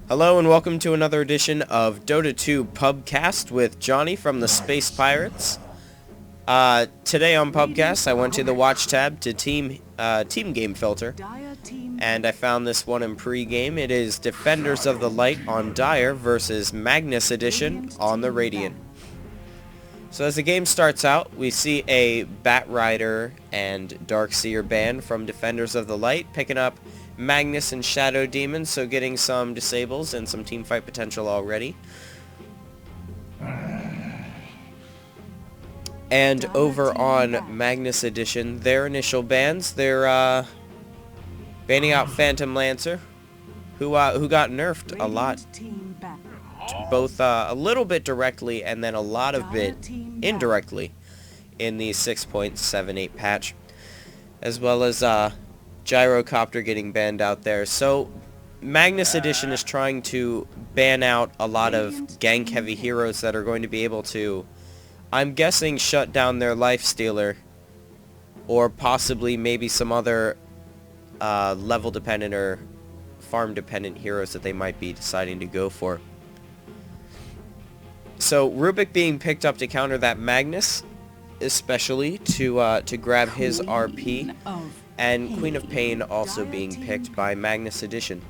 Hello and welcome to another edition of Dota 2 Pubcast with Johnny from the Space Pirates. Today on Pubcast, I went to the Watch tab to Team Game Filter, and I found this one in pre-game. It is Defenders of the Light on Dire versus Magnus Edition on the Radiant. So as the game starts out, we see a Bat Rider and Darkseer band from Defenders of the Light picking up Magnus and Shadow Demon, so getting some disables and some teamfight potential already. And over on Magnus Edition, their initial bans, they're banning out Phantom Lancer, who got nerfed a lot, both a little bit directly and then a lot of bit indirectly in the 6.78 patch, as well as Gyrocopter getting banned out there. So Magnus Edition is trying to ban out a lot of gank heavy heroes that are going to be able to, I'm guessing, shut down their Lifestealer, or possibly maybe some other level dependent or farm dependent heroes that they might be deciding to go for. So Rubik being picked up to counter that Magnus, especially to grab his RP, and Queen of Pain also being picked by Magnus Edition.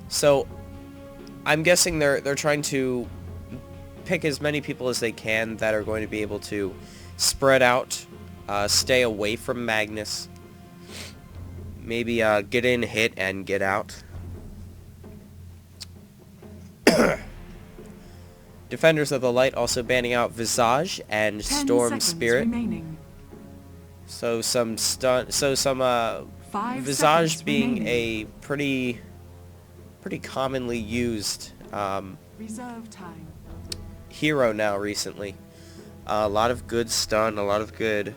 So I'm guessing they're trying to pick as many people as they can that are going to be able to spread out, stay away from Magnus, maybe get in, hit, and get out. Defenders of the Light also banning out Visage and Storm Spirit. So some Visage being a pretty commonly used hero now recently. A lot of good stun, a lot of good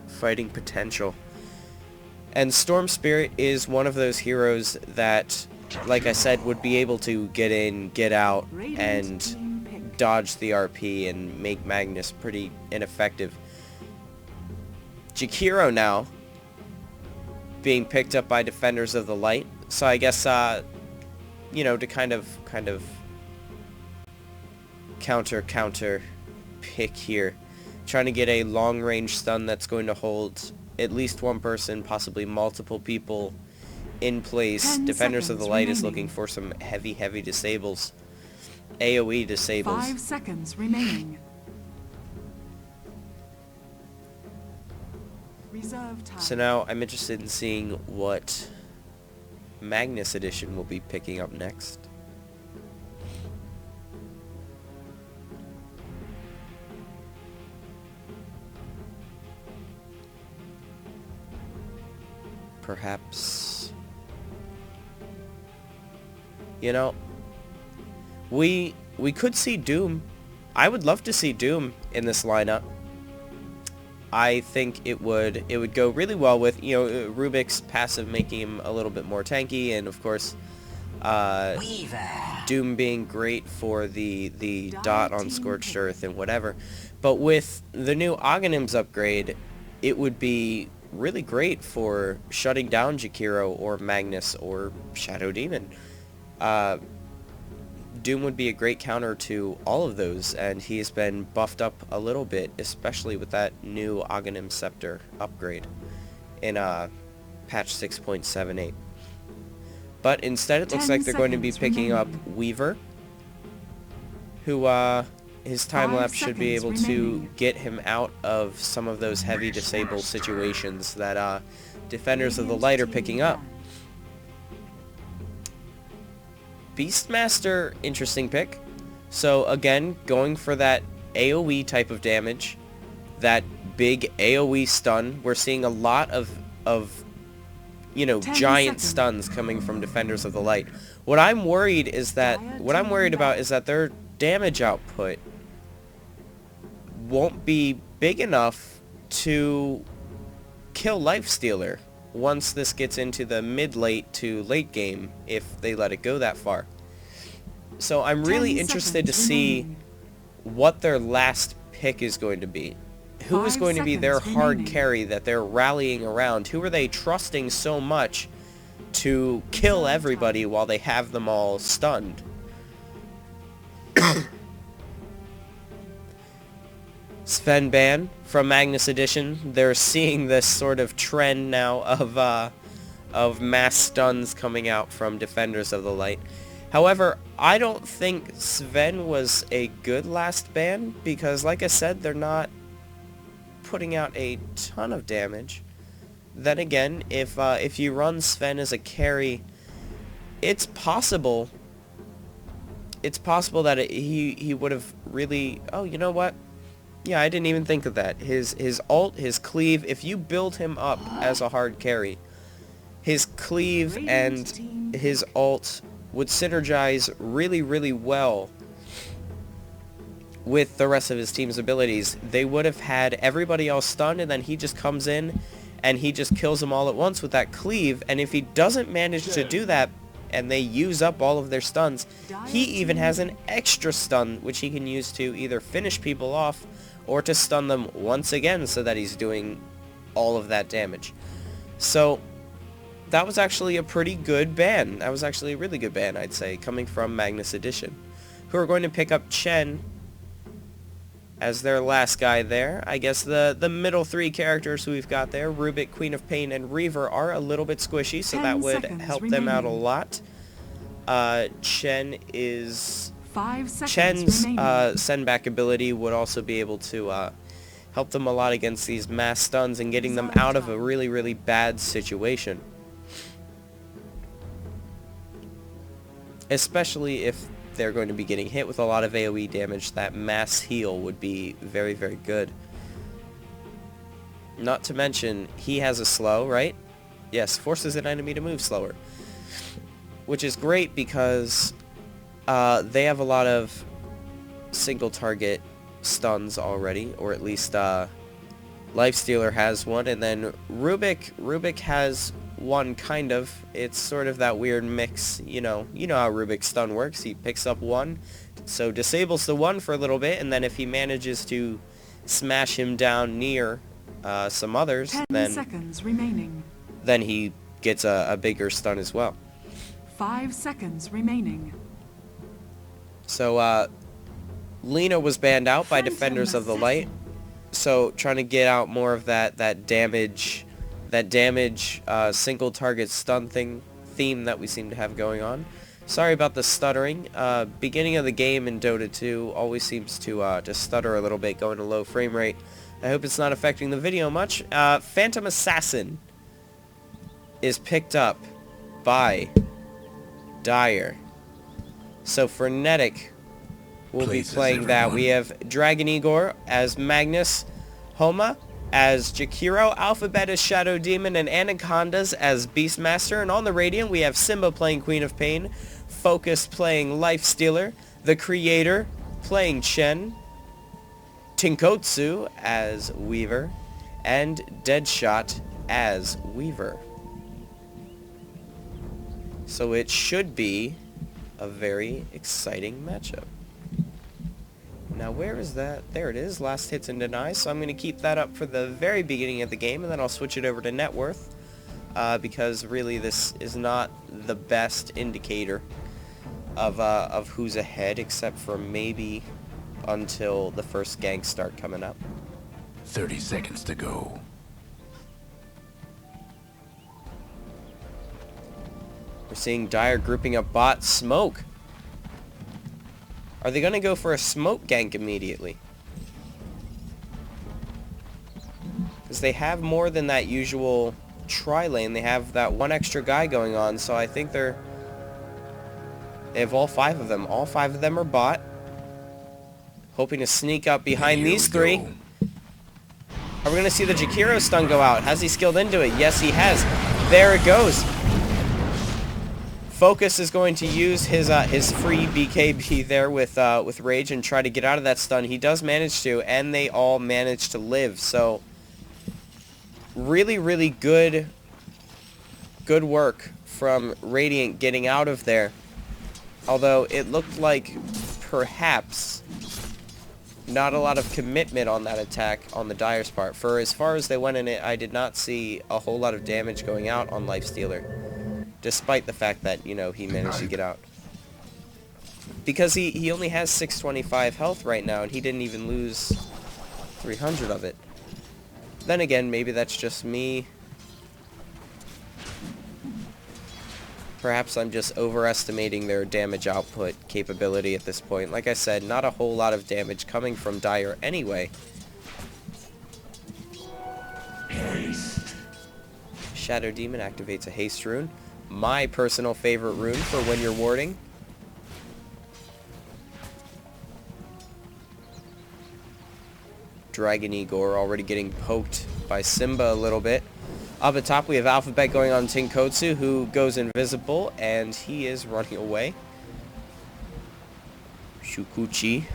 fighting potential. And Storm Spirit is one of those heroes that, like I said, would be able to get in, get out, and dodge the RP and make Magnus pretty ineffective. Jakiro now being picked up by Defenders of the Light, so I guess you know, to kind of counter pick here, trying to get a long range stun that's going to hold at least one person, possibly multiple people in place. Defenders of the Light is looking for some heavy disables, AoE disables. 5 seconds remaining. So now I'm interested in seeing what Magnus Edition will be picking up next. Perhaps, you know, we could see Doom. I would love to see Doom in this lineup. I think it would go really well with, you know, Rubik's passive making him a little bit more tanky, and of course Doom being great for the dot on Scorched Earth and whatever. But with the new Oghanims upgrade, it would be really great for shutting down Jakiro or Magnus or Shadow Demon. Doom would be a great counter to all of those, and he's been buffed up a little bit, especially with that new Aghanim Scepter upgrade in patch 6.78. But instead it looks like they're going to be picking up Weaver, who his time-lapse should be able to get him out of some of those heavy disable situations that Defenders of the Light are picking up. Beastmaster, interesting pick. So again, going for that AoE type of damage, that big AoE stun. We're seeing a lot of you know, giant stuns coming from Defenders of the Light. What I'm worried about is that their damage output won't be big enough to kill Lifestealer once this gets into the mid-late to late game, if they let it go that far. So I'm really interested to see what their last pick is going to be. Who is going to be their hard carry that they're rallying around? Who are they trusting so much to kill everybody while they have them all stunned. Sven ban from Magnus Edition. They're seeing this sort of trend now of mass stuns coming out from Defenders of the Light. However, I don't think Sven was a good last ban because, like I said, they're not putting out a ton of damage. Then again, if you run Sven as a carry, it's possible that he would have really... Oh, you know what? Yeah, I didn't even think of that. His ult, his cleave, if you build him up as a hard carry, his cleave and his ult would synergize really, really well with the rest of his team's abilities. They would have had everybody else stunned, and then he just comes in and he just kills them all at once with that cleave. And if he doesn't manage to do that, and they use up all of their stuns, he even has an extra stun, which he can use to either finish people off or to stun them once again so that he's doing all of that damage. So that was actually a pretty good ban. That was actually a really good ban, I'd say, coming from Magnus Edition, who are going to pick up Chen as their last guy there. I guess the middle three characters who we've got there, Rubik, Queen of Pain, and Reaver, are a little bit squishy, so that would help them out a lot. Chen is... 5 seconds Chen's remaining. send back ability would also be able to help them a lot against these mass stuns and getting them out of a really, really bad situation. Especially if they're going to be getting hit with a lot of AoE damage, that mass heal would be very, very good. Not to mention, he has a slow, right? Yes, forces an enemy to move slower. Which is great because they have a lot of single target stuns already, or at least Lifestealer has one, and then Rubik has one, kind of. It's sort of that weird mix, you know how Rubik's stun works. He picks up one, so disables the one for a little bit, and then if he manages to smash him down near some others, 10 seconds remaining. Then he gets a bigger stun as well. 5 seconds remaining. So Lina was banned out by Defenders of the Light, so trying to get out more of that damage single target stun theme that we seem to have going on. Sorry about the stuttering. Beginning of the game in Dota 2 always seems to stutter a little bit, going to low frame rate. I hope it's not affecting the video much. Phantom Assassin is picked up by Dire. So Frenetic will be playing that. We have Dragon Igor as Magnus, Homa as Jakiro, Alphabet as Shadow Demon, and Anacondas as Beastmaster. And on the Radiant, we have Simba playing Queen of Pain, Focus playing Lifestealer, The Creator playing Chen, Tinkotsu as Weaver, and Deadshot as Weaver. So it should be a very exciting matchup. Now where is that? There it is, last hits and denies. So I'm going to keep that up for the very beginning of the game, and then I'll switch it over to net worth, because really this is not the best indicator of who's ahead, except for maybe until the first ganks start coming up. 30 seconds to go. We're seeing Dire grouping up bot. Smoke. Are they going to go for a smoke gank immediately? Because they have more than that usual tri-lane. They have that one extra guy going on, so I think they have all 5 of them. All 5 of them are bot. Hoping to sneak up behind these 3. Are we going to see the Jakiro stun go out? Has he skilled into it? Yes, he has. There it goes. Focus is going to use his free BKB there with Rage and try to get out of that stun. He does manage to, and they all manage to live. So really, really good work from Radiant getting out of there. Although it looked like perhaps not a lot of commitment on that attack on the Dire's part. For as far as they went in it, I did not see a whole lot of damage going out on Lifestealer. despite the fact that, you know, he managed to get out. Because he only has 625 health right now, and he didn't even lose 300 of it. Then again, maybe that's just me. Perhaps I'm just overestimating their damage output capability at this point. Like I said, not a whole lot of damage coming from Dire anyway. Haste. Shadow Demon activates a haste rune. My personal favorite rune for when you're warding. Dragon Igor already getting poked by Simba a little bit. Up at top we have Alphabet going on Tinkotsu, who goes invisible, and he is running away. Shukuchi.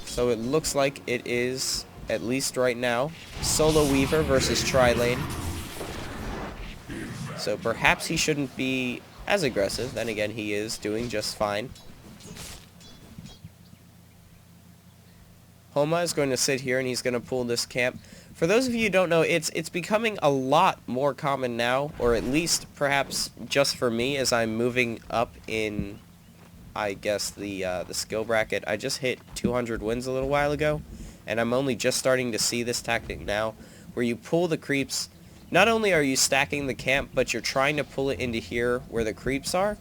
So it looks like it is, at least right now, Solo Weaver versus Tri-Lane. So perhaps he shouldn't be as aggressive. Then again, he is doing just fine. Homa is going to sit here and he's going to pull this camp. For those of you who don't know, it's becoming a lot more common now, or at least perhaps just for me as I'm moving up in, I guess, the skill bracket. I just hit 200 wins a little while ago, and I'm only just starting to see this tactic now, where you pull the creeps. Not only are you stacking the camp, but you're trying to pull it into here where the creeps are,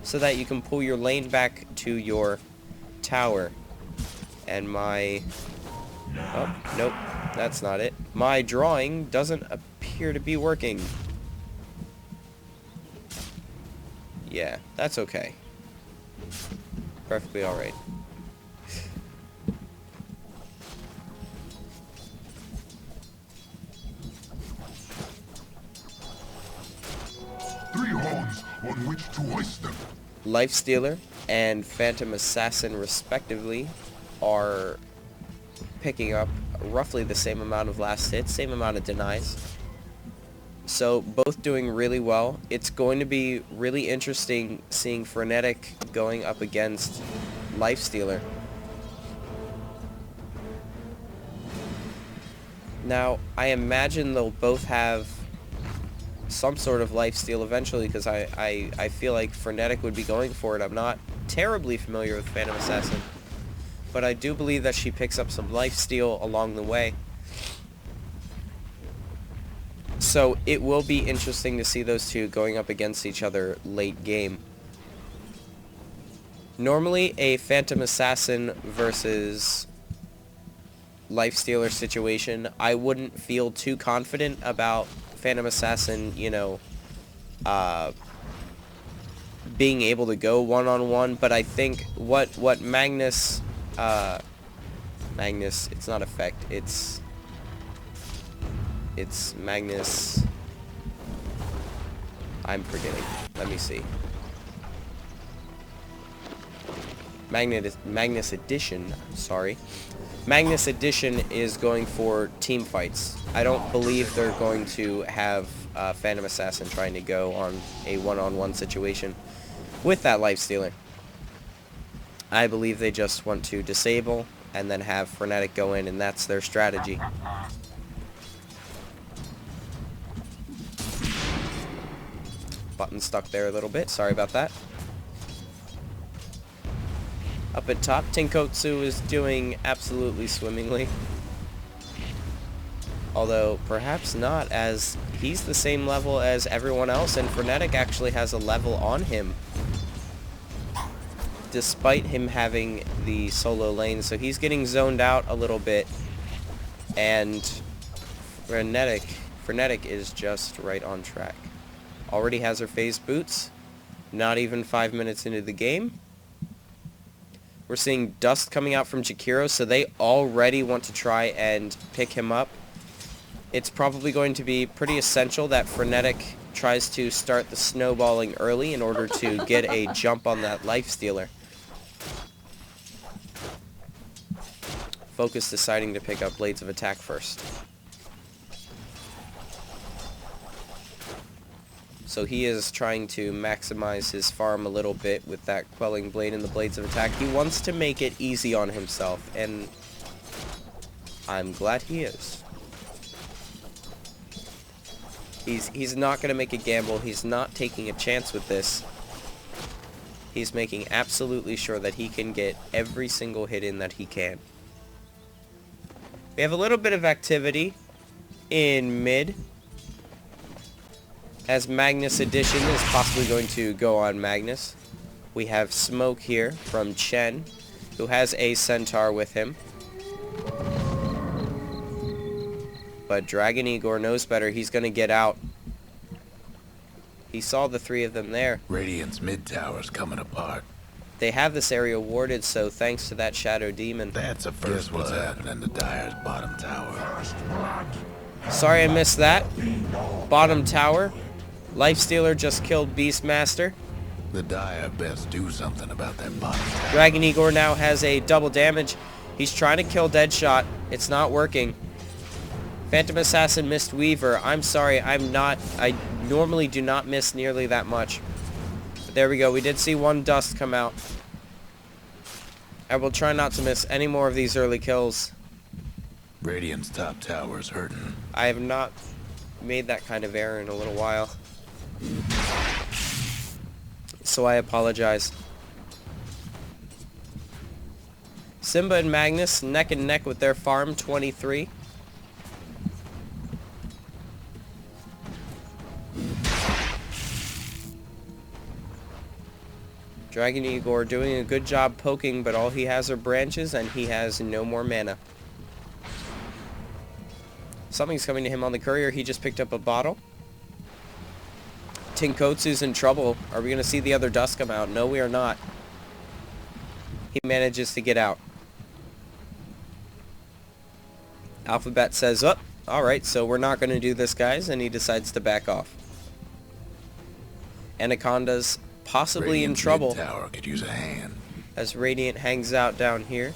so that you can pull your lane back to your tower. And my... oh, nope, that's not it. My drawing doesn't appear to be working. Yeah, that's okay. Perfectly alright. Three horns on which to hoist them. Lifestealer and Phantom Assassin, respectively, are picking up roughly the same amount of last hits, same amount of denies. So both doing really well. It's going to be really interesting seeing Frenetic going up against Lifestealer. Now, I imagine they'll both have some sort of lifesteal eventually, because I feel like Frenetic would be going for it. I'm not terribly familiar with Phantom Assassin, but I do believe that she picks up some lifesteal along the way. So it will be interesting to see those two going up against each other late game. Normally, a Phantom Assassin versus Lifestealer situation, I wouldn't feel too confident about Phantom Assassin, you know, being able to go one-on-one, but I think what Magnus, it's not effect, it's Magnus, I'm forgetting, let me see. Magnus Edition, sorry. Magnus Edition is going for team fights. I don't believe they're going to have Phantom Assassin trying to go on a one-on-one situation with that Lifestealer. I believe they just want to disable and then have Frenetic go in, and that's their strategy. Button stuck there a little bit, sorry about that. Up at top, Tinkotsu is doing absolutely swimmingly. Although, perhaps not, as he's the same level as everyone else, and Frenetic actually has a level on him, despite him having the solo lane. So he's getting zoned out a little bit, and Frenetic is just right on track. Already has her phase boots, not even 5 minutes into the game. We're seeing dust coming out from Jakiro, so they already want to try and pick him up. It's probably going to be pretty essential that Frenetic tries to start the snowballing early in order to get a jump on that Lifestealer. Focus deciding to pick up Blades of Attack first. So he is trying to maximize his farm a little bit with that Quelling Blade and the Blades of Attack. He wants to make it easy on himself, and I'm glad he is. He's not going to make a gamble. He's not taking a chance with this. He's making absolutely sure that he can get every single hit in that he can. We have a little bit of activity in mid, as Magnus Edition is possibly going to go on Magnus. We have smoke here from Chen, who has a centaur with him. But Dragon Igor knows better. He's going to get out. He saw the three of them there. Radiant's mid tower's coming apart. They have this area warded, so thanks to that Shadow Demon. That's a first what's happening to Dire's bottom tower. Sorry I missed that. Bottom tower. Lifestealer just killed Beastmaster. The Dire best do something about that bottom tower. Dragon Igor now has a double damage. He's trying to kill Deadshot. It's not working. Phantom Assassin missed Weaver. I'm sorry, I normally do not miss nearly that much. But there we go. We did see one dust come out. I will try not to miss any more of these early kills. Radiant's top tower's hurting. I have not made that kind of error in a little while. So I apologize. Simba and Magnus neck and neck with their farm, 23. Dragon Igor doing a good job poking, but all he has are branches and he has no more mana. Something's coming to him on the courier. He just picked up a bottle. Tinkotsu's in trouble. Are we going to see the other dust come out? No, we are not. He manages to get out. Alphabet says, oh, alright, so we're not going to do this, guys, and he decides to back off. Anaconda's possibly in trouble tower could use a hand. As Radiant hangs out down here.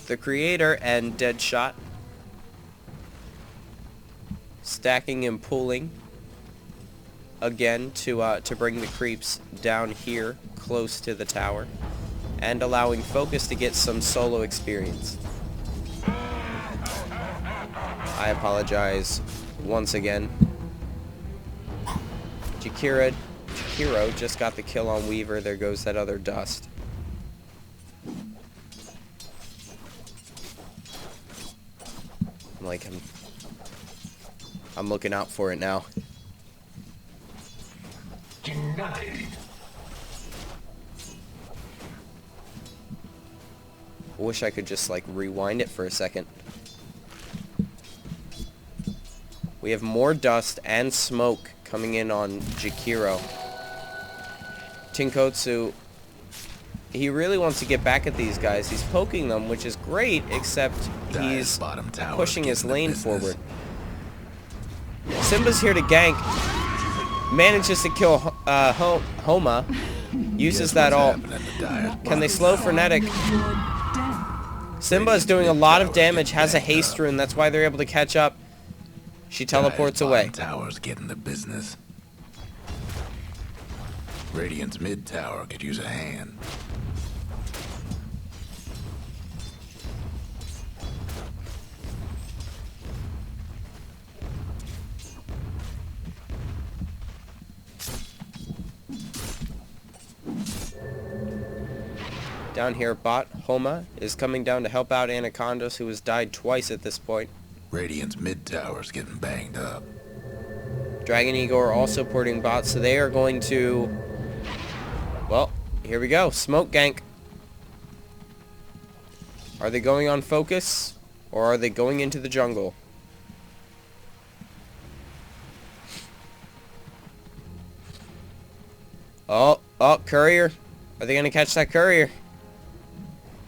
The Creator and Deadshot stacking and pulling again to bring the creeps down here close to the tower and allowing Focus to get some solo experience. I apologize once again. Jakiro just got the kill on Weaver. There goes that other dust. I'm looking out for it now. Denied. I wish I could just rewind it for a second. We have more dust and smoke coming in on Jakiro. Tinkotsu, he really wants to get back at these guys. He's poking them, which is great, except he's pushing his lane forward. Simba's here to gank. Manages to kill Homa. Uses that ult. Can they slow Frenetic? Simba is doing a lot of damage, has a haste rune. That's why they're able to catch up. She teleports away. Tower's getting the business. Radiant's mid tower could use a hand. Down here, bot Homa is coming down to help out Anacondas, who has died twice at this point. Radiant's mid tower's getting banged up. Dragon Igor also porting bots, so they are going to... Well, here we go. Smoke gank. Are they going on Focus, or are they going into the jungle? Oh, courier. Are they going to catch that courier?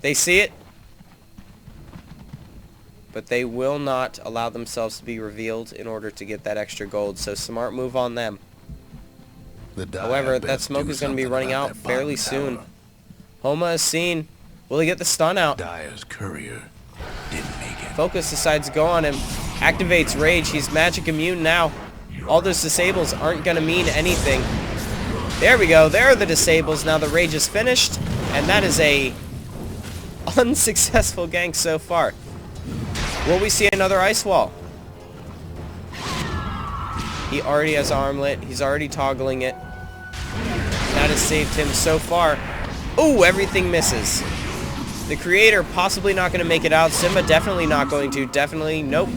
They see it. But they will not allow themselves to be revealed in order to get that extra gold. So smart move on them. However, that smoke is going to be running out fairly soon. Homa is seen. Will he get the stun out? Dire's courier didn't make it. Focus decides to go on him. Activates Rage. He's magic immune now. All those disables aren't going to mean anything. There we go. There are the disables. Now the Rage is finished. And that is a unsuccessful gank so far. Will we see another ice wall? He already has armlet. He's already toggling it. That has saved him so far. Ooh, everything misses. The creator possibly not going to make it out. Simba definitely not going to. Definitely, nope.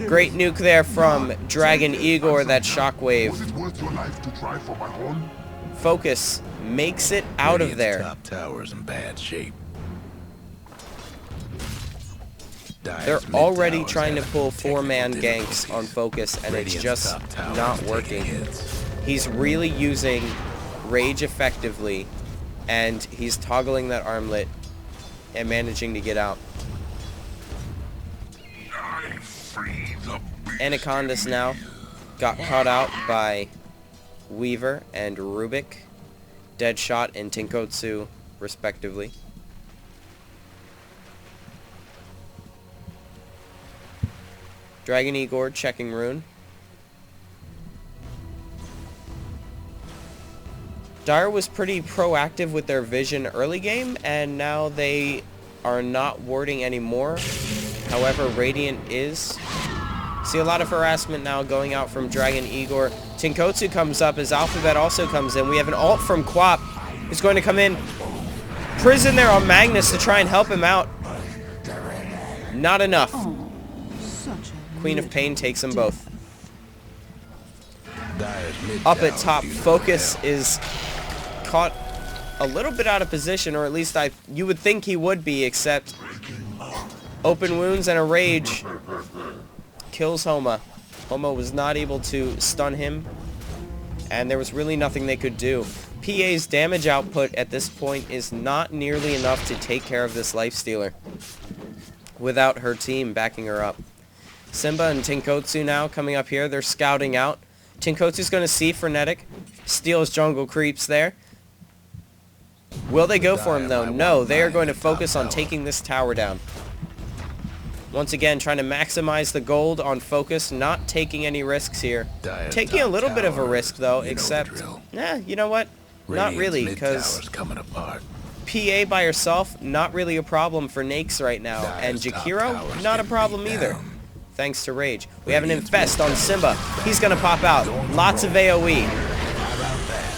Great nuke there from Dragon Igor, that shockwave. Was it worth your life to try for my horn? Focus makes it out of Radiant's there. top tower's in bad shape. Dire's They're mid already towers trying to have pull technical 4-man ganks difficulties. on Focus, and it's Radiant's just top tower not is taking working. hits. He's really using Rage effectively, and he's toggling that armlet and managing to get out. I free the beast. Anacondas now got caught out by Weaver and Rubik, Deadshot and Tinkotsu respectively. Dragon Igor checking rune. Dire was pretty proactive with their vision early game, and now they are not warding anymore. However, Radiant is. See a lot of harassment now going out from Dragon Igor. Tinkotsu comes up as Alphabet also comes in. We have an ult from Quap, who's going to come in. Prison there on Magnus to try and help him out. Not enough. Such a Queen of Pain takes them both. Dire's mid Up at tower's top, being Focus held. is caught a little bit out of position, or at least you would think he would be, except open wounds and a rage kills Homa. Homa was not able to stun him, and there was really nothing they could do. PA's damage output at this point is not nearly enough to take care of this lifestealer without her team backing her up. Simba and Tinkotsu now coming up here. They're scouting out. Tinkotsu's going to see Frenetic. Steals jungle creeps there. Will they go for him though? No, they are going to focus on taking this tower down. Once again, trying to maximize the gold on Focus, not taking any risks here. Dire's Taking a top little bit of a tower, risk though, you know the except, drill. you know what? Not Radiant's really, mid because tower's coming apart. PA by herself, not really a problem for Nakes right now. And Dire's top Jakiro, tower's not a getting problem beat either. down. Thanks to Rage. We have an Radiant's Infest mid on tower Simba. is He's going to pop out. Lots of AoE.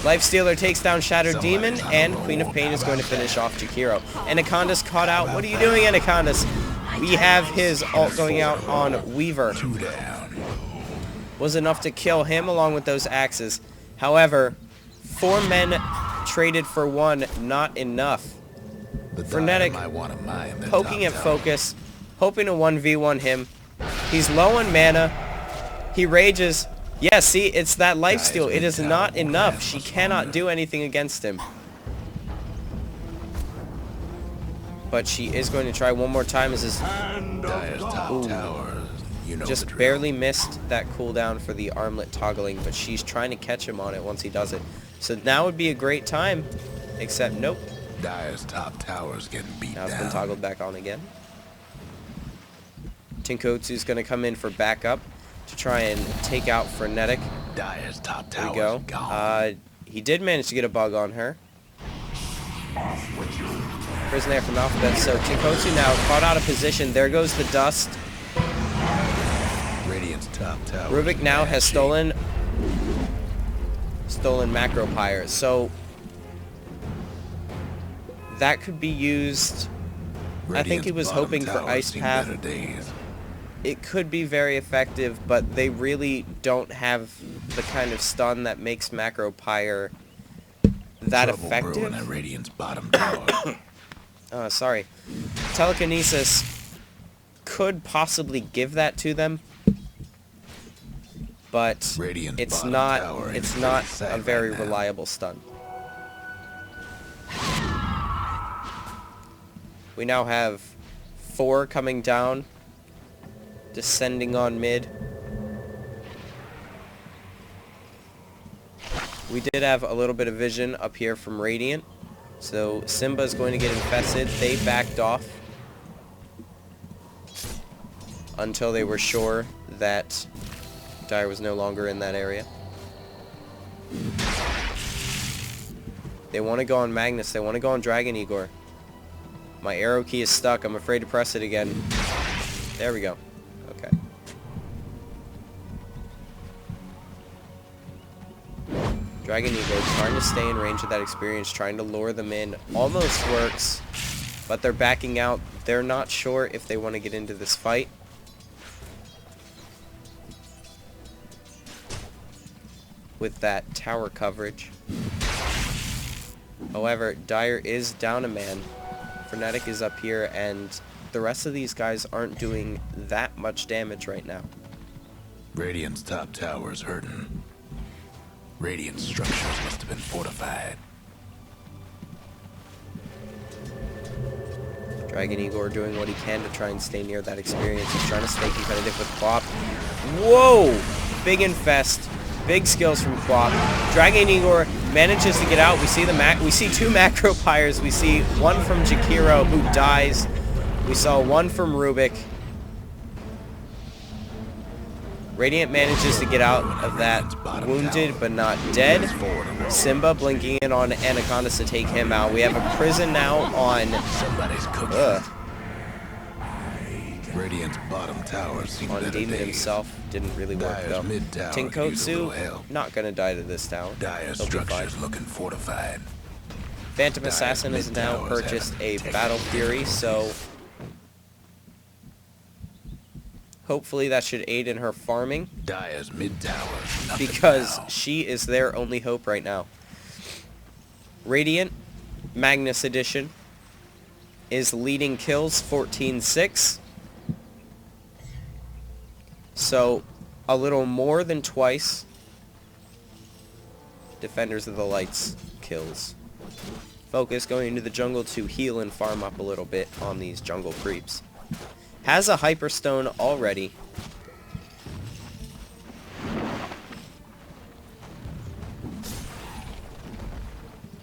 Lifestealer takes down Shadow Somebody's Demon, on a and roll. Queen of Pain is going to finish off Jakiro. Anaconda's caught out. What are you doing, Anacondas? We have his ult going out on Weaver. 2 down. Was enough to kill him along with those axes. However, 4 men traded for 1, not enough. The Frenetic Dire might want to mine the Poking top at tower. Focus, hoping to 1v1 him. He's low on mana. He rages. Yeah, see, it's that lifesteal. It is not enough. She cannot do anything against him. But she is going to try one more time as his Dire's top tower, you know the just drill. barely missed that cooldown for the armlet toggling, but she's trying to catch him on it once he does it. So now would be a great time, except nope. Dire's top tower's getting beat Now it's down. been toggled back on again. Tinkotsu's going to come in for backup to try and take out Frenetic. Dire's top There we tower's go. gone. He did manage to get a bug on her. Prison there from Alphabet. So Tinkotsu now caught out of position. There goes the dust. Radiant's top tower. Rubik now has stolen Macro Pyre. So that could be used. I think he was hoping for Ice Path. It could be very effective, but they really don't have the kind of stun that makes Macro Pyre that effective. At Radiant's bottom tower. Sorry. Telekinesis could possibly give that to them, but Radiant's it's bottom not tower is it's not pretty sad a very right now. reliable stun. We now have 4 coming down, descending on mid. We did have a little bit of vision up here from Radiant, so Simba's going to get infested. They backed off until they were sure that Dire was no longer in that area. They want to go on Magnus. They want to go on Dragon Igor. My arrow key is stuck. I'm afraid to press it again. There we go. Okay. Dragon Eagle trying to stay in range of that experience, trying to lure them in. Almost works, but they're backing out. They're not sure if they want to get into this fight. With that tower coverage. However, Dire is down a man. Frenetic is up here, and the rest of these guys aren't doing that much damage right now. Radiant's top tower's hurting. Radiant structures must have been fortified. Dragon Igor doing what he can to try and stay near that experience. He's trying to stay competitive with Quap. Whoa! Big infest. Big skills from Quap. Dragon Igor manages to get out. We see two macro pyres. We see one from Jakiro who dies. We saw one from Rubik. Radiant manages to get out of that wounded but not dead. Simba blinking in on Anacondas to take him out. We have a prison now on... Radiant's bottom tower on Demon himself. Didn't really work though. Tinkotsu, not gonna die to this tower. Dire's structures looking fortified. Phantom Assassin has now purchased a Battle Fury, so hopefully that should aid in her farming. Dire's mid tower, because she is their only hope right now. Radiant, Magnus Edition, is leading kills 14-6. So, a little more than twice Defenders of the Light's kills. Focus going into the jungle to heal and farm up a little bit on these jungle creeps. Has a Hyperstone already.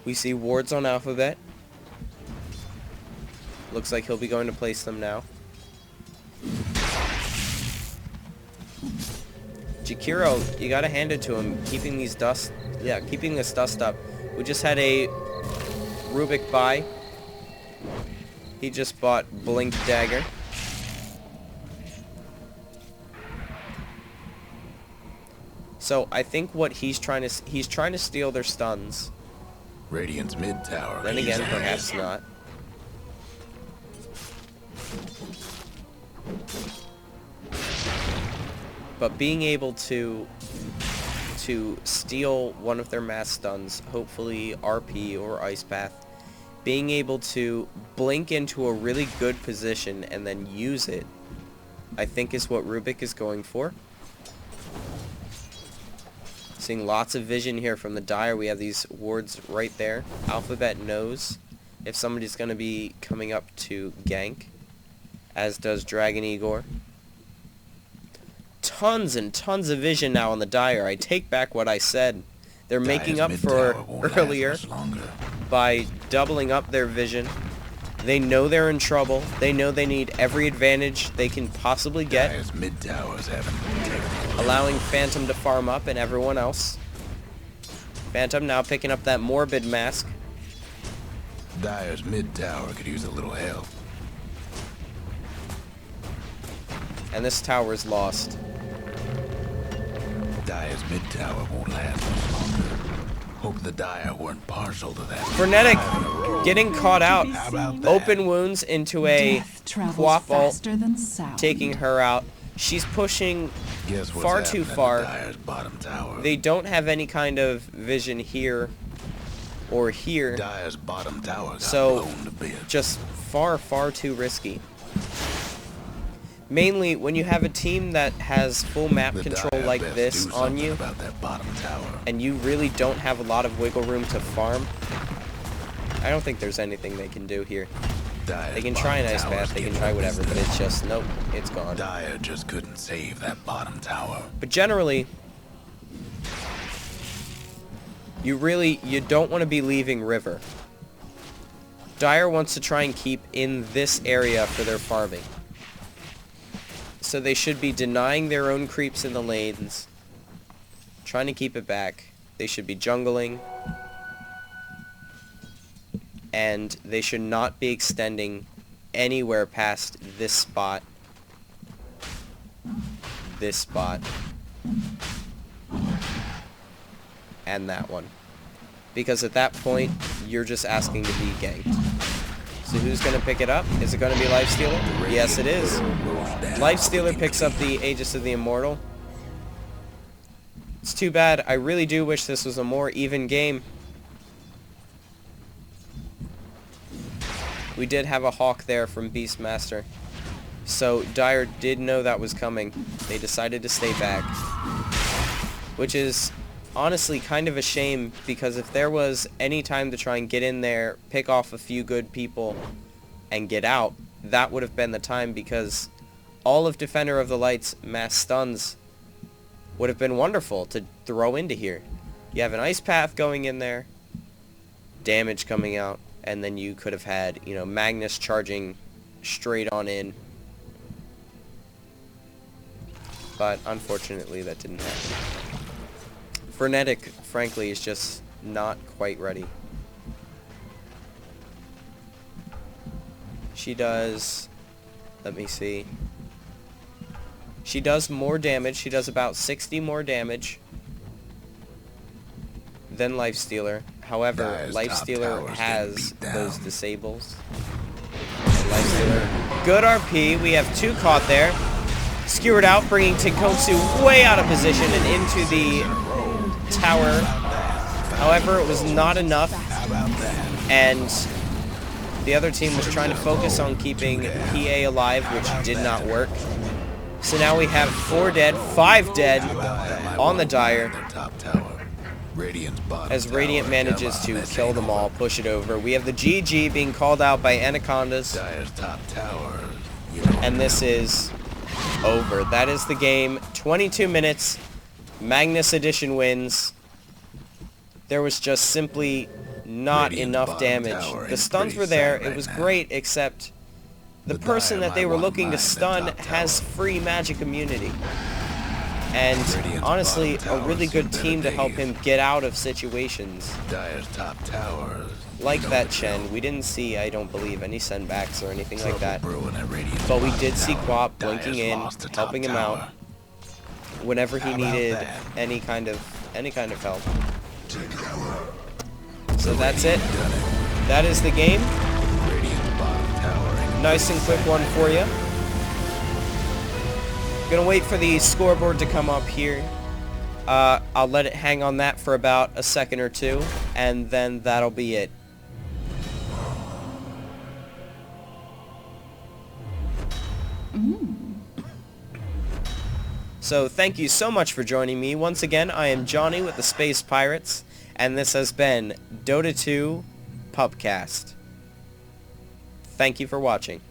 We see wards on Alphabet. Looks like he'll be going to place them now. Jakiro, you gotta hand it to him, keeping this dust up. We just had a Rubik buy. He just bought Blink Dagger. So I think what he's trying to steal their stuns. Radiant's mid tower. Then again, perhaps not. But being able to steal one of their mass stuns, hopefully RP or Ice Path, being able to blink into a really good position and then use it, I think is what Rubik is going for. Seeing lots of vision here from the Dire. We have these wards right there. Alphabet knows if somebody's going to be coming up to gank, as does Dragon Igor. Tons and tons of vision now on the Dire. I take back what I said. They're making up for earlier by doubling up their vision. They know they're in trouble. They know they need every advantage they can possibly get. Allowing Phantom to farm up and everyone else. Phantom now picking up that Morbid Mask. Dire's mid tower could use a little help. And this tower is lost. Dire's mid tower won't last much longer. Hope the Dire weren't partial to that. Frenetic getting caught out. Open wounds into a Quap ult, taking her out. She's pushing far too far. They don't have any kind of vision here or here. Dire's bottom tower so just far too risky. Mainly when you have a team that has full map control like this on you, and you really don't have a lot of wiggle room to farm, I don't think there's anything they can do here. They can try an Ice Path, they can try whatever, but it's just, nope, it's gone. Dire just couldn't save that bottom tower. But generally, you don't want to be leaving River. Dire wants to try and keep in this area for their farming. So they should be denying their own creeps in the lanes, trying to keep it back. They should be jungling, and they should not be extending anywhere past this spot, and that one. Because at that point, you're just asking to be ganked. So who's going to pick it up? Is it going to be Lifestealer? Yes, it is. Lifestealer picks up the Aegis of the Immortal. It's too bad. I really do wish this was a more even game. We did have a Hawk there from Beastmaster. So Dire did know that was coming. They decided to stay back. Which is honestly kind of a shame, because if there was any time to try and get in there, pick off a few good people, and get out, that would have been the time, because all of Defender of the Light's mass stuns would have been wonderful to throw into here. You have an Ice Path going in there, damage coming out, and then you could have had, you know, Magnus charging straight on in. But unfortunately that didn't happen. Frenetic, frankly, is just not quite ready. She does... let me see. She does more damage. She does about 60 more damage than Lifestealer. However, Lifestealer has those disables. Lifestealer. Good RP. We have 2 caught there. Skewered out, bringing Tenkotsu way out of position and into the tower. However, it was not enough, and the other team was trying to focus on keeping PA alive, which did not work. So now we have 4 dead, 5 dead on the Dire, as Radiant manages to kill them all, push it over. We have the GG being called out by Anacondas, and this is over. That is the game. 22 minutes. Magnus Edition wins. There was just simply not enough damage. The stuns were there. It was great, except the person that they were looking to stun has free magic immunity. And honestly, a really good team to help him get out of situations. Like that Chen. We didn't see, I don't believe, any sendbacks or anything like that. But we did see Quap blinking in, helping him out whenever he needed any kind of help. So that's it. That is the game. Nice and quick one for you. Gonna wait for the scoreboard to come up here. I'll let it hang on that for about a second or two, and then that'll be it. So thank you so much for joining me. Once again, I am Johnny with the Space Pirates, and this has been Dota 2 Pubcast. Thank you for watching.